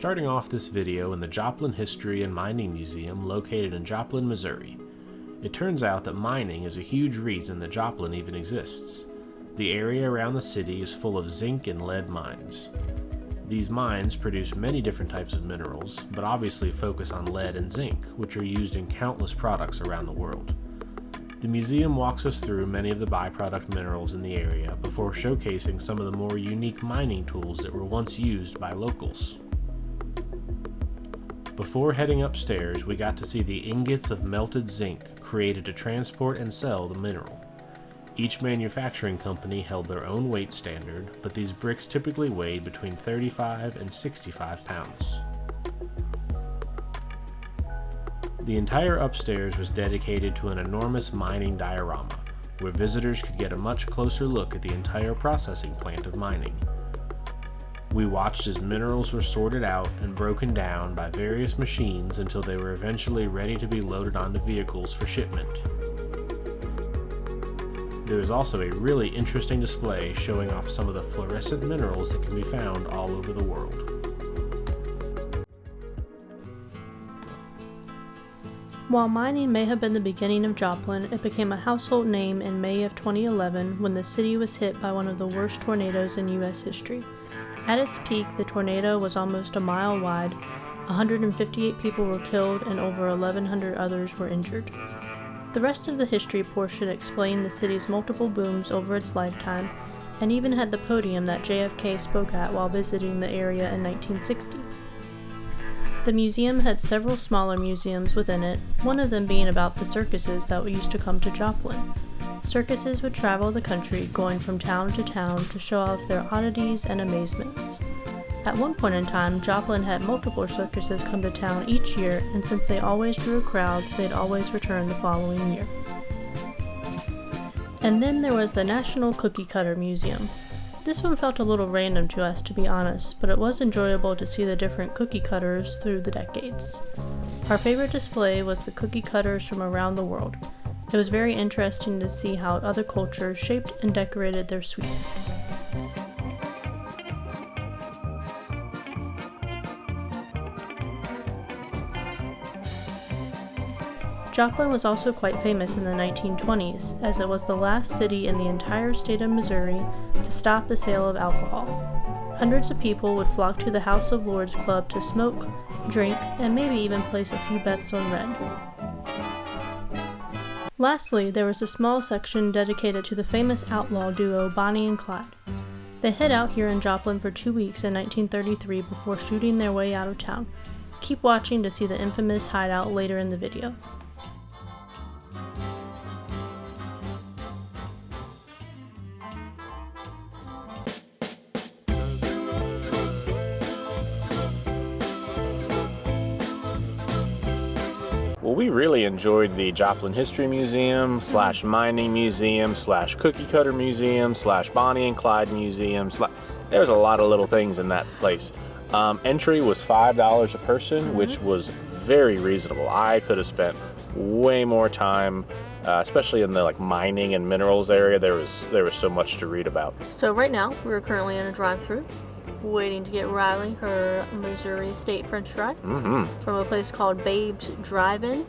starting off this video in the Joplin History and Mining Museum located in Joplin, Missouri. It turns out that mining is a huge reason that Joplin even exists. The area around the city is full of zinc and lead mines. These mines produce many different types of minerals, but obviously focus on lead and zinc, which are used in countless products around the world. The museum walks us through many of the byproduct minerals in the area before showcasing some of the more unique mining tools that were once used by locals. Before heading upstairs, we got to see the ingots of melted zinc created to transport and sell the mineral. Each manufacturing company held their own weight standard, but these bricks typically weighed between 35 and 65 pounds. The entire upstairs was dedicated to an enormous mining diorama, where visitors could get a much closer look at the entire processing plant of mining. We watched as minerals were sorted out and broken down by various machines until they were eventually ready to be loaded onto vehicles for shipment. There is also a really interesting display showing off some of the fluorescent minerals that can be found all over the world. While mining may have been the beginning of Joplin, it became a household name in May of 2011 when the city was hit by one of the worst tornadoes in U.S. history. At its peak, the tornado was almost a mile wide, 158 people were killed and over 1,100 others were injured. The rest of the history portion explained the city's multiple booms over its lifetime, and even had the podium that JFK spoke at while visiting the area in 1960. The museum had several smaller museums within it, one of them being about the circuses that used to come to Joplin. Circuses would travel the country, going from town to town to show off their oddities and amazements. At one point in time, Joplin had multiple circuses come to town each year, and since they always drew a crowd, they'd always return the following year. And then there was the National Cookie Cutter Museum. This one felt a little random to us, to be honest, but it was enjoyable to see the different cookie cutters through the decades. Our favorite display was the cookie cutters from around the world. It was very interesting to see how other cultures shaped and decorated their sweets. Joplin was also quite famous in the 1920s, as it was the last city in the entire state of Missouri to stop the sale of alcohol. Hundreds of people would flock to the House of Lords Club to smoke, drink, and maybe even place a few bets on red. Lastly, there was a small section dedicated to the famous outlaw duo Bonnie and Clyde. They hid out here in Joplin for 2 weeks in 1933 before shooting their way out of town. Keep watching to see the infamous hideout later in the video. Well, we really enjoyed the Joplin History Museum / Mining Museum / Cookie Cutter Museum / Bonnie and Clyde Museum. There's a lot of little things in that place. Entry was $5 a person, which was very reasonable. I could have spent way more time, especially in the mining and minerals area. There was so much to read about. So right now, we're currently in a drive-thru, waiting to get Riley her Missouri State French fry from a place called Babe's Drive-In.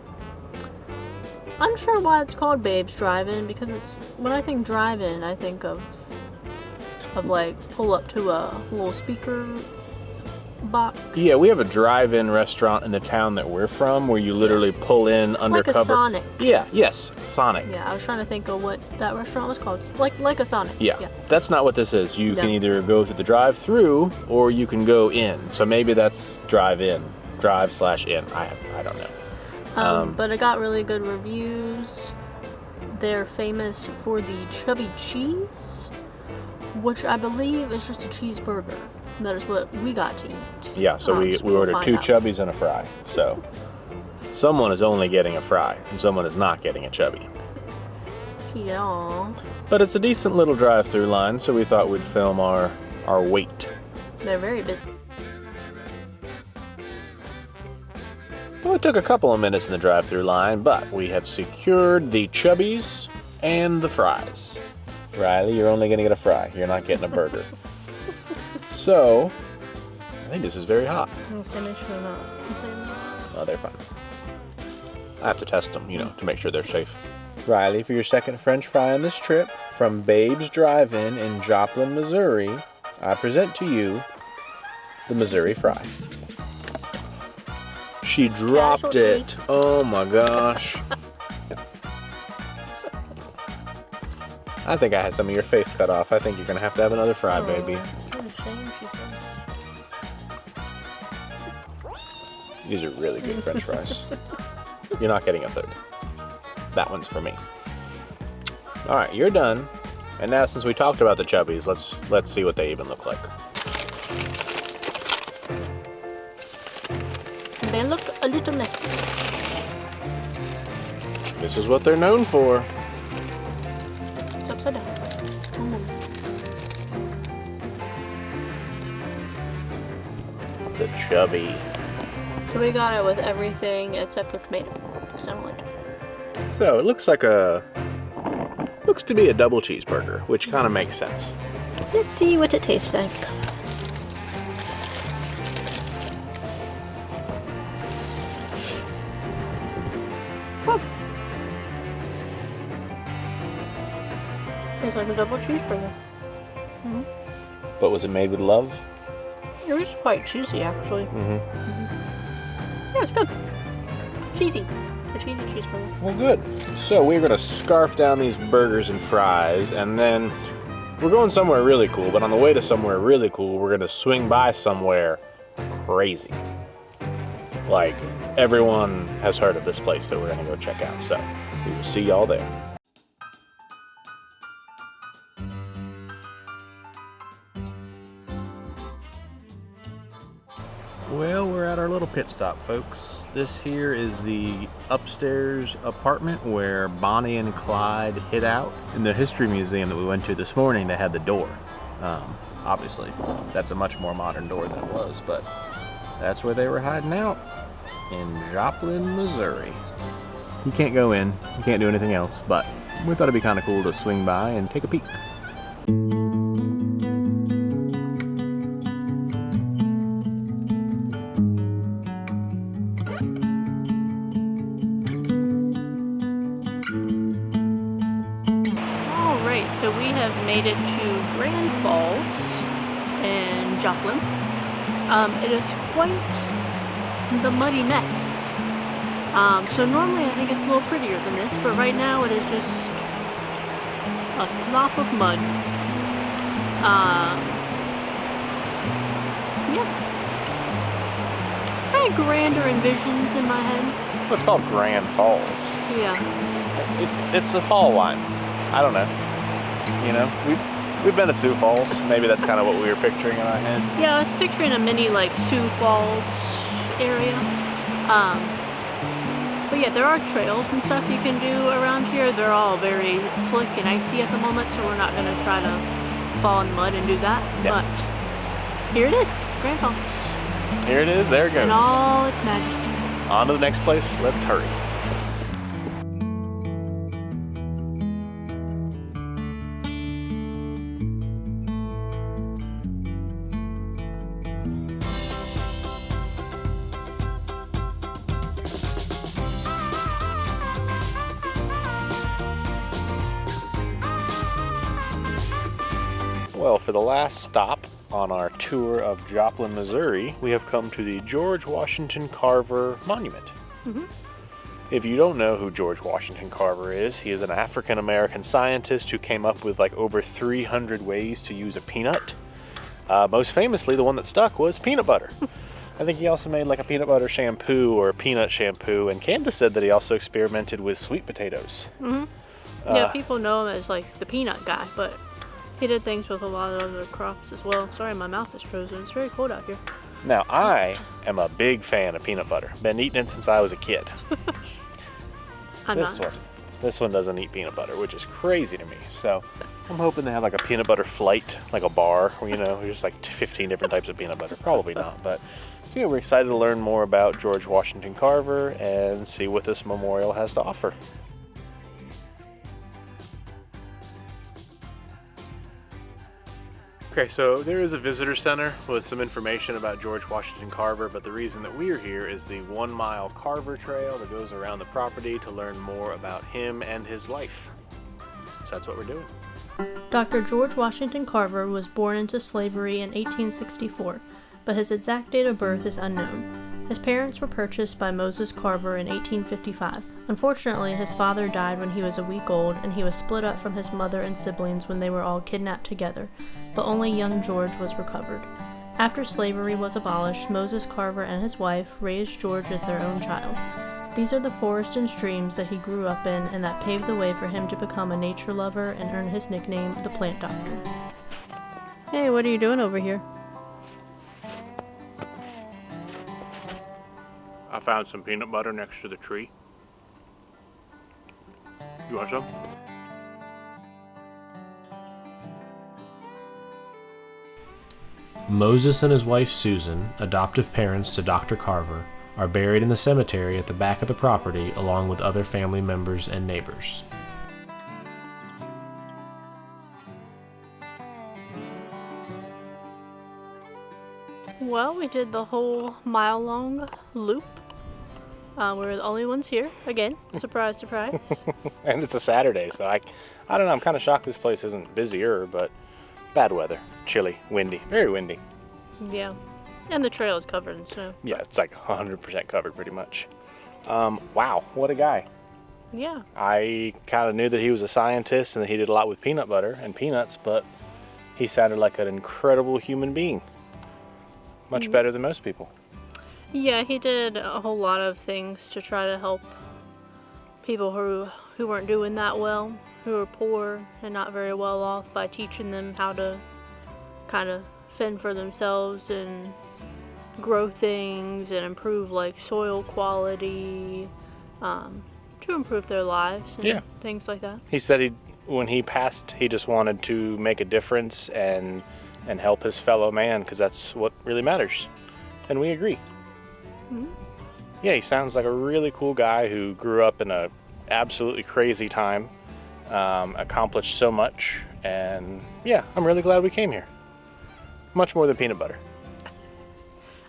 Unsure why it's called Babe's Drive-In, because when I think drive-in, I think of pull up to a little speaker box. Yeah, we have a drive-in restaurant in the town that we're from where you literally pull in undercover. Like a Sonic. Yes, Sonic. Yeah, I was trying to think of what that restaurant was called. It's like a Sonic. Yeah, that's not what this is. You can either go through the drive-through or you can go in. So maybe that's drive-in, drive/in. I don't know. But it got really good reviews. They're famous for the chubby cheese, which I believe is just a cheeseburger. That is what we got to eat. Yeah, so we ordered 2 chubbies and a fry. So someone is only getting a fry and someone is not getting a chubby. Yeah. But it's a decent little drive-through line, so we thought we'd film our wait. They're very busy. Well, it took a couple of minutes in the drive-through line, but we have secured the chubbies and the fries. Riley, you're only going to get a fry. You're not getting a burger. So, I think this is very hot. I'll say make sure they're not. Oh, they're fine. I have to test them, to make sure they're safe. Riley, for your second French fry on this trip, from Babe's Drive-In in Joplin, Missouri, I present to you the Missouri Fry. She dropped it. Oh my gosh. I think I had some of your face cut off. I think you're going to have another fry, baby. What a shame she said. These are really good French fries. You're not getting a third. That one's for me. All right, you're done. And now, since we talked about the chubbies, let's see what they even look like. They look a little messy. This is what they're known for. It's upside down. The chubby. So we got it with everything except for tomato. So it looks to be a double cheeseburger, which kind of makes sense. Let's see what it tastes like. Oh. Tastes like a double cheeseburger. Mm-hmm. But was it made with love? It was quite cheesy, actually. Yeah, it's good. Cheesy. A cheesy cheeseburger. Well, good. So we're going to scarf down these burgers and fries, and then we're going somewhere really cool, but on the way to somewhere really cool, we're going to swing by somewhere crazy. Like, everyone has heard of this place that we're going to go check out, so we will see y'all there. Well, we're at our little pit stop, folks. This here is the upstairs apartment where Bonnie and Clyde hid out. In the History Museum that we went to this morning, they had the door. Obviously, that's a much more modern door than it was, but that's where they were hiding out, in Joplin, Missouri. You can't go in, you can't do anything else, but we thought it'd be kind of cool to swing by and take a peek. So we have made it to Grand Falls in Joplin. It is quite the muddy mess. So normally I think it's a little prettier than this, but right now it is just a slop of mud. Yeah. Kind of grander envisions in my head. Well, it's called Grand Falls. Yeah. It's a fall wine. I don't know. We've been to Sioux Falls. Maybe that's kind of what we were picturing in our head. Yeah, I was picturing a mini Sioux Falls area. But yeah, there are trails and stuff you can do around here. They're all very slick and icy at the moment, so we're not going to try to fall in the mud and do that. Yeah. But here it is, Grand Falls. Here it is. There it goes. In all its majesty. On to the next place. Let's hurry. Well, for the last stop on our tour of Joplin, Missouri, we have come to the George Washington Carver Monument. If you don't know who George Washington Carver is, he is an African-American scientist who came up with over 300 ways to use a peanut. Most famously, the one that stuck was peanut butter. I think he also made a peanut butter shampoo or a peanut shampoo, and Candace said that he also experimented with sweet potatoes. Yeah, people know him as the peanut guy, but he did things with a lot of other crops as well. Sorry, my mouth is frozen. It's very cold out here. Now, I am a big fan of peanut butter. Been eating it since I was a kid. This one doesn't eat peanut butter, which is crazy to me. So I'm hoping they have a peanut butter flight, like a bar, where there's 15 different types of peanut butter. Probably not, but so yeah, we're excited to learn more about George Washington Carver and see what this memorial has to offer. Okay, so there is a visitor center with some information about George Washington Carver, but the reason that we're here is the 1 mile Carver Trail that goes around the property to learn more about him and his life. So that's what we're doing. Dr. George Washington Carver was born into slavery in 1864, but his exact date of birth is unknown. His parents were purchased by Moses Carver in 1855. Unfortunately, his father died when he was a week old, and he was split up from his mother and siblings when they were all kidnapped together, but only young George was recovered. After slavery was abolished, Moses Carver and his wife raised George as their own child. These are the forests and streams that he grew up in and that paved the way for him to become a nature lover and earn his nickname, the Plant Doctor. Hey, what are you doing over here? I found some peanut butter next to the tree. You want some? Moses and his wife Susan, adoptive parents to Dr. Carver, are buried in the cemetery at the back of the property along with other family members and neighbors. Well, we did the whole mile-long loop. We're the only ones here. Again, surprise, surprise. And it's a Saturday, so I don't know, I'm kind of shocked this place isn't busier, but bad weather, chilly, windy, very windy. Yeah, and the trail is covered in snow. Yeah, it's like 100% covered pretty much. Wow, what a guy. Yeah. I kind of knew that he was a scientist and that he did a lot with peanut butter and peanuts, but he sounded like an incredible human being. Much better than most people. Yeah, he did a whole lot of things to try to help people who weren't doing that well, who were poor and not very well off, by teaching them how to kind of fend for themselves and grow things and improve like soil quality, to improve their lives and things like that. He said when he passed, he just wanted to make a difference and help his fellow man, because that's what really matters. And we agree. Mm-hmm. Yeah, he sounds like a really cool guy who grew up in a absolutely crazy time, accomplished so much, and yeah, I'm really glad we came here. Much more than peanut butter.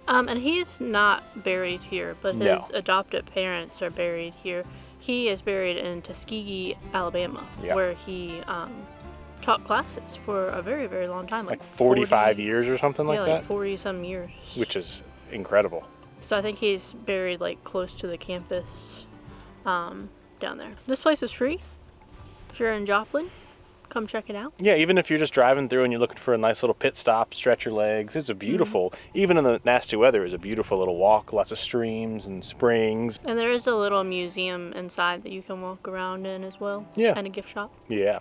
And he's not buried here, but his adopted parents are buried here. He is buried in Tuskegee, Alabama, where he taught classes for a very, very long time. Like 45 years or something like that? Yeah, like 40-some years. Which is incredible. So I think he's buried like close to the campus down there. This place is free. If you're in Joplin, come check it out. Yeah, even if you're just driving through and you're looking for a nice little pit stop, stretch your legs, it's a beautiful, even in the nasty weather, it's a beautiful little walk, lots of streams and springs. And there is a little museum inside that you can walk around in as well. Yeah. And a gift shop. Yeah.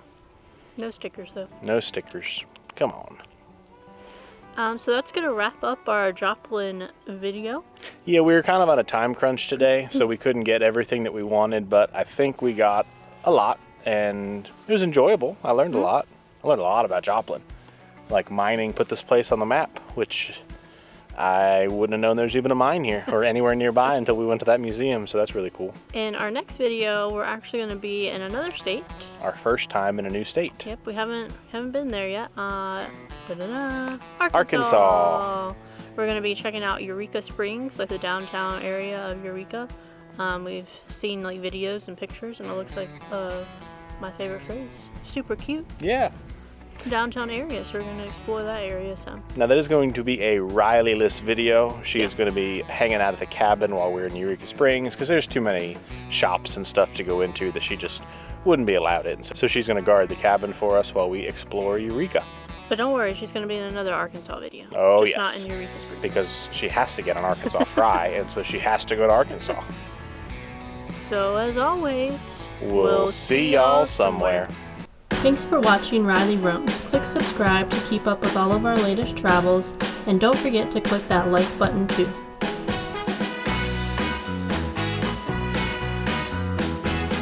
No stickers though. No stickers. Come on. So that's going to wrap up our Joplin video. Yeah, we were kind of on a time crunch today, so we couldn't get everything that we wanted, but I think we got a lot, and it was enjoyable. I learned a lot. I learned a lot about Joplin. Like mining put this place on the map, which I wouldn't have known there's even a mine here or anywhere nearby until we went to that museum, so that's really cool. In our next video, we're actually going to be in another state. Our first time in a new state. Yep, we haven't been there yet. Arkansas. We're going to be checking out Eureka Springs, like the downtown area of Eureka. We've seen like videos and pictures, and it looks like my favorite phrase, super cute. Yeah. Downtown area, so we're going to explore that area some. Now that is going to be a Riley-less video. She is going to be hanging out at the cabin while we're in Eureka Springs, because there's too many shops and stuff to go into that she just wouldn't be allowed in. So she's going to guard the cabin for us while we explore Eureka. But don't worry, she's going to be in another Arkansas video. Oh, just yes. Not in Eureka Springs. Because she has to get an Arkansas fry, and so she has to go to Arkansas. So as always, we'll see y'all somewhere. Thanks for watching Riley Roams. Click subscribe to keep up with all of our latest travels, and don't forget to click that like button too.